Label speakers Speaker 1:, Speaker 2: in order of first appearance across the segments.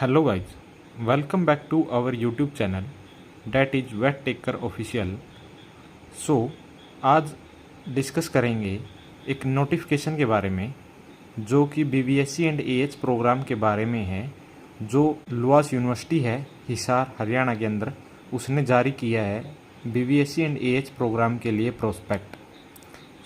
Speaker 1: Hello guys, welcome back to our YouTube channel that is Vet Taker Official। सो आज discuss करेंगे एक notification के बारे में जो कि BBSc एंड AH प्रोग्राम के बारे में है, जो लुआस यूनिवर्सिटी है हिसार हरियाणा के अंदर उसने जारी किया है BBSc एंड AH प्रोग्राम के लिए प्रोस्पेक्ट।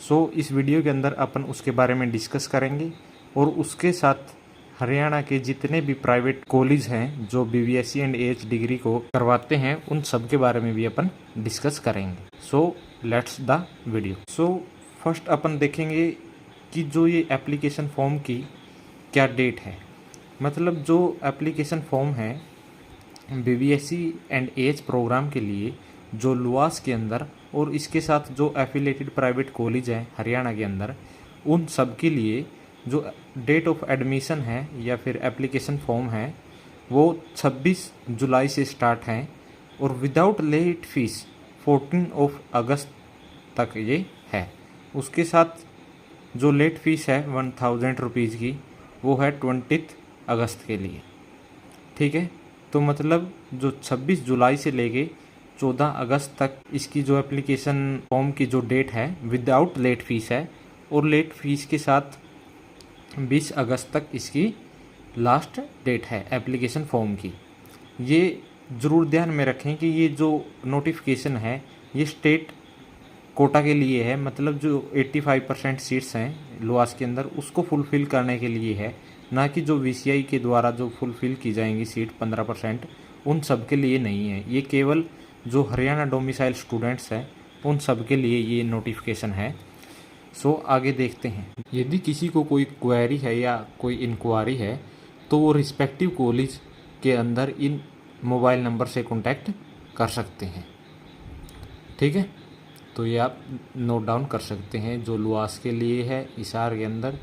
Speaker 1: सो इस वीडियो के अंदर अपन उसके बारे में डिस्कस करेंगे और उसके साथ हरियाणा के जितने भी प्राइवेट कॉलेज हैं जो BBSc एंड AH डिग्री को करवाते हैं उन सब के बारे में भी अपन डिस्कस करेंगे। So let's the video. So first अपन देखेंगे कि जो ये एप्लीकेशन फॉर्म की क्या डेट है। मतलब जो एप्लीकेशन फॉर्म है BBSc एंड AH प्रोग्राम के लिए जो लुआस के अंदर और इसके साथ जो एफिलेटेड प्राइवेट कॉलेज हैं हरियाणा के अंदर उन सब के लिए जो डेट ऑफ एडमिशन है या फिर एप्लीकेशन फॉर्म है वो 26 जुलाई से स्टार्ट है और विदाउट लेट फीस 14 अगस्त तक ये है। उसके साथ जो लेट फीस है 1000 रुपीज़ की वो है 20 अगस्त के लिए। ठीक है, तो मतलब जो 26 जुलाई से लेके 14 अगस्त तक इसकी जो एप्लीकेशन फॉर्म की जो डेट है विदाउट लेट फीस है और लेट फीस के साथ 20 अगस्त तक इसकी लास्ट डेट है एप्लीकेशन फॉर्म की। ये ज़रूर ध्यान में रखें कि ये जो नोटिफिकेशन है ये स्टेट कोटा के लिए है, मतलब जो 85% सीट्स हैं लुआस के अंदर उसको फुलफ़िल करने के लिए है, ना कि जो VCI के द्वारा जो फुलफ़िल की जाएंगी सीट 15% उन सब के लिए नहीं है। ये केवल जो हरियाणा डोमिसाइल स्टूडेंट्स हैं उन सब के लिए ये नोटिफिकेशन है। सो आगे देखते हैं। यदि किसी को कोई क्वेरी है या कोई इंक्वायरी है तो वो रिस्पेक्टिव कॉलेज के अंदर इन मोबाइल नंबर से कांटेक्ट कर सकते हैं। ठीक है, तो ये आप नोट डाउन कर सकते हैं। जो लुआस के लिए है हिसार के अंदर,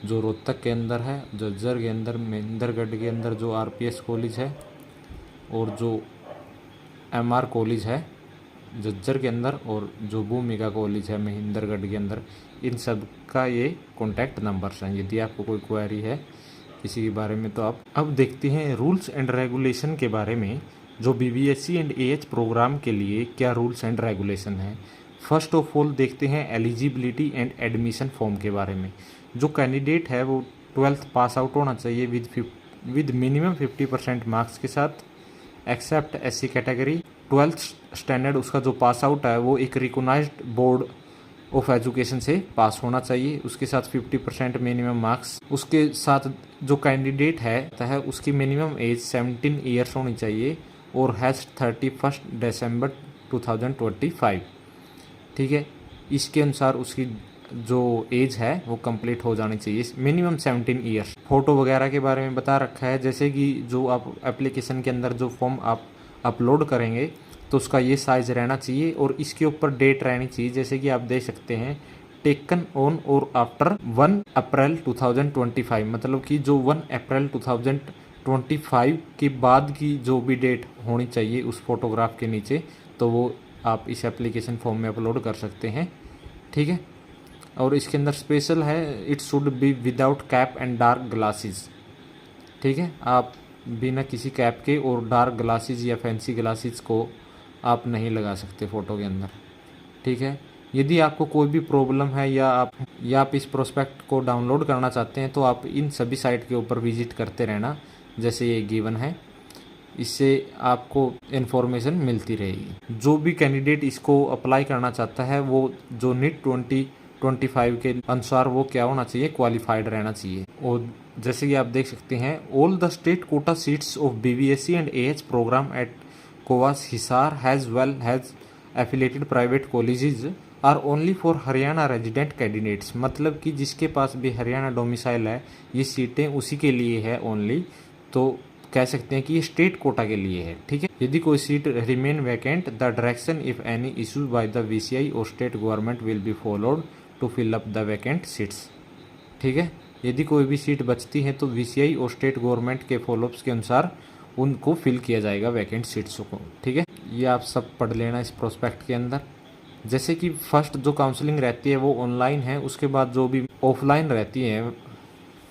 Speaker 1: जो रोहतक के अंदर है, झज्जर के अंदर, महेंद्रगढ़ के अंदर जो RPS कॉलेज है और जो MR कॉलेज है झज्जर के अंदर और जो भूमिका कॉलेज है महेंद्रगढ़ के अंदर, इन सब का ये कॉन्टैक्ट नंबर्स हैं यदि आपको कोई क्वेरी है किसी के बारे में। तो आप अब देखते हैं रूल्स एंड रेगुलेशन के बारे में। जो BBSc एंड AH प्रोग्राम के लिए क्या रूल्स एंड रेगुलेशन है। फर्स्ट ऑफ ऑल देखते हैं एलिजिबिलिटी एंड एडमिशन फॉर्म के बारे में। जो कैंडिडेट है वो 12th पास आउट होना चाहिए विद मिनिमम 50% मार्क्स के साथ, accept SC category. 12th standard उसका जो पास आउट है वो एक रिकॉग्नाइज्ड बोर्ड ऑफ एजुकेशन से पास होना चाहिए। उसके साथ 50% मिनिमम मार्क्स। उसके साथ जो कैंडिडेट है उसकी मिनिमम एज 17 ईयर्स होनी चाहिए और हैज़ 31 दिसंबर 2025। ठीक है, इसके अनुसार उसकी जो एज है वो कंप्लीट हो जानी चाहिए, मिनिमम 17 ईयर्स। फ़ोटो वगैरह के बारे में बता रखा है, जैसे कि जो आप एप्लीकेशन के अंदर जो फॉर्म आप अपलोड करेंगे तो उसका ये साइज़ रहना चाहिए और इसके ऊपर डेट रहनी चाहिए। जैसे कि आप देख सकते हैं टेकन ऑन और आफ्टर 1 अप्रैल 2025, मतलब कि जो 1 अप्रैल 2025 के बाद की जो भी डेट होनी चाहिए उस फोटोग्राफ के नीचे, तो वो आप इस एप्लीकेशन फॉर्म में अपलोड कर सकते हैं। ठीक है, और इसके अंदर स्पेशल है it should be without cap and dark glasses. ठीक है, आप बिना किसी कैप के और डार्क ग्लासेस या फैंसी ग्लासेस को आप नहीं लगा सकते फ़ोटो के अंदर। ठीक है, यदि आपको कोई भी प्रॉब्लम है या आप इस प्रोस्पेक्ट को डाउनलोड करना चाहते हैं तो आप इन सभी साइट के ऊपर विजिट करते रहना, जैसे ये गिवन है। इससे आपको इन्फॉर्मेशन मिलती रहेगी। जो भी कैंडिडेट इसको अप्लाई करना चाहता है वो जो NEET 2025 के अनुसार वो क्या होना चाहिए, क्वालिफाइड रहना चाहिए। और जैसे कि आप देख सकते हैं all the state quota seats of BBSc and AH programme at COVAS Hisar as well as affiliated private colleges are only for Haryana resident candidates. मतलब कि जिसके पास भी हरियाणा डोमिसाइल है ये सीटें उसी के लिए है ओनली, तो कह सकते हैं कि ये स्टेट कोटा के लिए है। ठीक है, यदि कोई seat remain vacant the direction if any issues by the VCI और state government will be followed to fill up the vacant seats. ठीक है, यदि कोई भी सीट बचती है तो VCI और स्टेट गवर्नमेंट के फॉलोअप्स के अनुसार उनको फिल किया जाएगा वैकेंट सीट्स को। ठीक है, ये आप सब पढ़ लेना इस प्रोस्पेक्ट के अंदर। जैसे कि फर्स्ट जो काउंसलिंग रहती है वो ऑनलाइन है, उसके बाद जो भी ऑफलाइन रहती है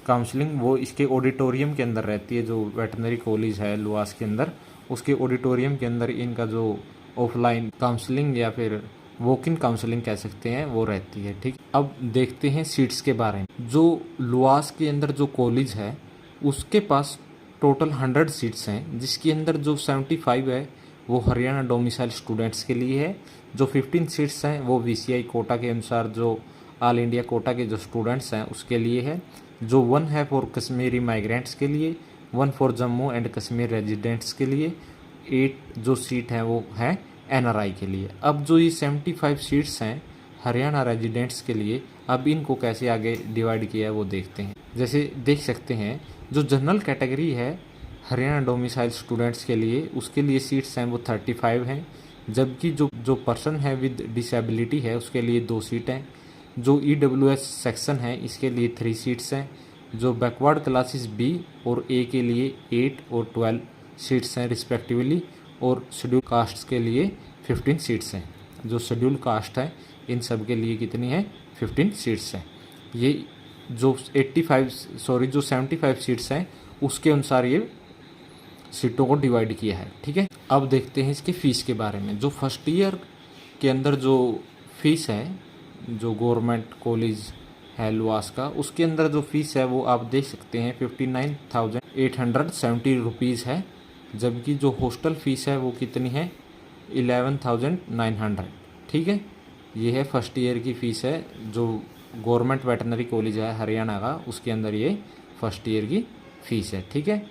Speaker 1: काउंसलिंग वो इसके ऑडिटोरियम के अंदर रहती है। जो वेटनरी कॉलेज है लुआस के अंदर, उसके ऑडिटोरियम के अंदर इनका जो ऑफलाइन काउंसलिंग या फिर वॉक इन काउंसलिंग कह सकते हैं वो रहती है। ठीक, अब देखते हैं सीट्स के बारे में। जो लुआस के अंदर जो कॉलेज है उसके पास टोटल 100 सीट्स हैं, जिसके अंदर जो 75 है वो हरियाणा डोमिसाइल स्टूडेंट्स के लिए है। जो 15 सीट्स हैं वो VCI कोटा के अनुसार जो ऑल इंडिया कोटा के जो स्टूडेंट्स हैं उसके लिए है। जो 1 है फॉर कश्मीरी माइग्रेंट्स के लिए, 1 for Jammu and Kashmir residents के लिए, 8 जो सीट हैं वो है NRI के लिए। अब जो ये 75 सीट्स हैं हरियाणा रेजिडेंट्स के लिए, अब इनको कैसे आगे डिवाइड किया है वो देखते हैं। जैसे देख सकते हैं जो जनरल कैटेगरी है हरियाणा डोमिसाइल स्टूडेंट्स के लिए, उसके लिए सीट्स हैं वो 35 हैं। जबकि जो पर्सन है विद डिसेबिलिटी है उसके लिए 2 सीट हैं। जो EWS सेक्शन है इसके लिए 3 सीट्स हैं। जो बैकवर्ड क्लासेस B और A के लिए 8 और 12 सीट्स हैं रिस्पेक्टिवली, और शेड्यूल कास्ट्स के लिए 15 सीट्स हैं। जो शेड्यूल कास्ट है इन सब के लिए कितनी है, 15 सीट्स हैं। ये जो 75 सीट्स हैं उसके अनुसार ये सीटों को डिवाइड किया है। ठीक है, अब देखते हैं इसके फ़ीस के बारे में। जो फर्स्ट ईयर के अंदर जो फीस है, जो गवर्नमेंट कॉलेज है लुआस का, उसके अंदर जो फीस है वो आप देख सकते हैं 59,870 रुपीज़ है। जबकि जो हॉस्टल फीस है वो कितनी है, 11,900। ठीक है, ये है फर्स्ट ईयर की फ़ीस है। जो गवर्नमेंट वेटनरी कॉलेज है हरियाणा का उसके अंदर ये फर्स्ट ईयर की फ़ीस है। ठीक है,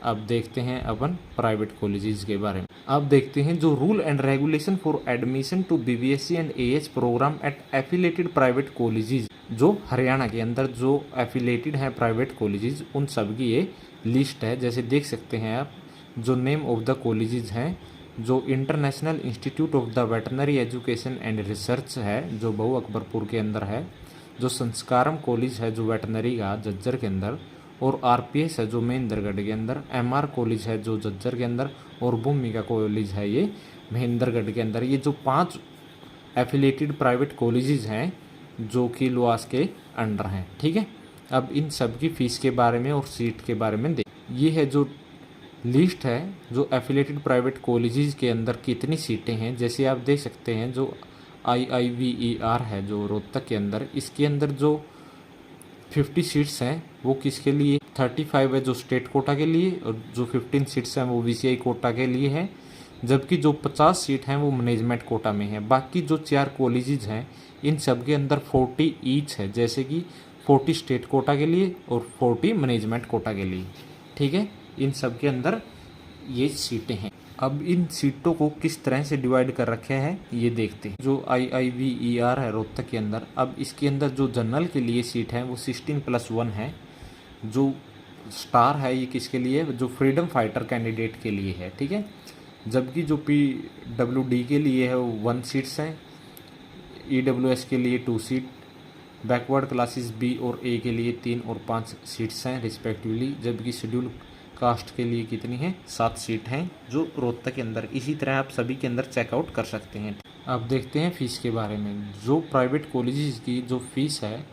Speaker 1: अब देखते हैं अपन प्राइवेट कॉलेजेस के बारे में। अब देखते हैं जो rule and regulation for admission to BBSc and AH programme at affiliated private colleges. जो हरियाणा के अंदर जो एफिलेटेड हैं प्राइवेट कॉलेजेस उन सब की ये लिस्ट है। जैसे देख सकते हैं आप, जो नेम ऑफ द कॉलेजेस हैं, जो international institute of the veterinary education and research है जो बहु अकबरपुर के अंदर है। जो संस्कारम कॉलेज है जो वेटनरी का झज्जर के अंदर, और RPS है जो महेंद्रगढ़ के अंदर, MR कॉलेज है जो झज्जर के अंदर, और भूमिका कॉलेज है ये महेंद्रगढ़ के अंदर। ये जो 5 एफिलेटेड प्राइवेट कॉलेजेस हैं जो कि लुआस के अंडर हैं। ठीक है, अब इन सब की फ़ीस के बारे में और सीट के बारे में देख। ये है जो लिस्ट है जो एफिलेटेड प्राइवेट कॉलेजेस के अंदर कितनी सीटें हैं। जैसे आप देख सकते हैं जो IIVER है जो रोहतक के अंदर, इसके अंदर जो 50 सीट्स हैं वो किसके लिए, 35 है जो स्टेट कोटा के लिए, और जो 15 सीट्स हैं वो VCI कोटा के लिए है। जबकि जो 50 सीट हैं वो मैनेजमेंट कोटा में है। बाकी जो 4 कॉलेजेस हैं इन सब के अंदर 40 ईच है, जैसे कि 40 स्टेट कोटा के लिए और 40 मैनेजमेंट कोटा के लिए। ठीक है, इन सब के अंदर ये सीटें हैं। अब इन सीटों को किस तरह से डिवाइड कर रखे हैं ये देखते हैं। जो IIVER है रोहतक के अंदर, अब इसके अंदर जो जनरल के लिए सीट है वो 16+1 है। जो स्टार है ये किसके लिए, जो फ्रीडम फाइटर कैंडिडेट के लिए है। ठीक है, जबकि जो PWD के लिए है वो 1 सीट्स हैं, EWS के लिए 2 सीट, बैकवर्ड क्लासेस B और A के लिए 3 और 5 सीट्स हैं रिस्पेक्टिवली। जबकि शेड्यूल कास्ट के लिए कितनी है, 7 सीट हैं जो रोहतक के अंदर। इसी तरह आप सभी के अंदर चेकआउट कर सकते हैं। अब देखते हैं फ़ीस के बारे में। जो प्राइवेट कॉलेजेस की जो फ़ीस है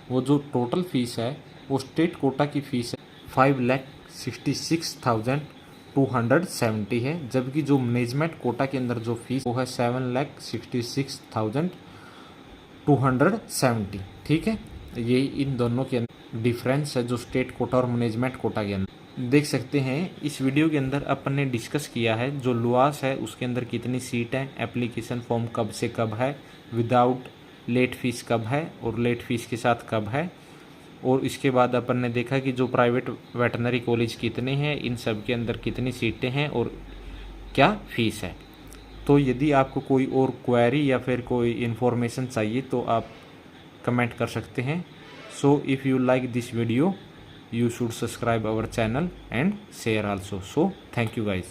Speaker 1: वो जो टोटल फ़ीस है वो स्टेट कोटा की फ़ीस है 5,66,270 है। जबकि जो मैनेजमेंट कोटा के अंदर जो फीस वो है 7,66,270। ठीक है, ये इन दोनों के अंदर डिफरेंस है जो स्टेट कोटा और मैनेजमेंट कोटा के अंदर। देख सकते हैं इस वीडियो के अंदर अपन ने डिस्कस किया है जो लुआस है उसके अंदर कितनी सीट है, एप्लीकेशन फॉर्म कब से कब है, विदाउट लेट फीस कब है और लेट फीस के साथ कब है, और इसके बाद अपन ने देखा कि जो प्राइवेट वेटनरी कॉलेज कितने हैं, इन सब के अंदर कितनी सीटें हैं और क्या फ़ीस है। तो यदि आपको कोई और क्वेरी या फिर कोई इन्फॉर्मेशन चाहिए तो आप कमेंट कर सकते हैं। So if you like this video, you should subscribe our channel and share also. So thank you guys.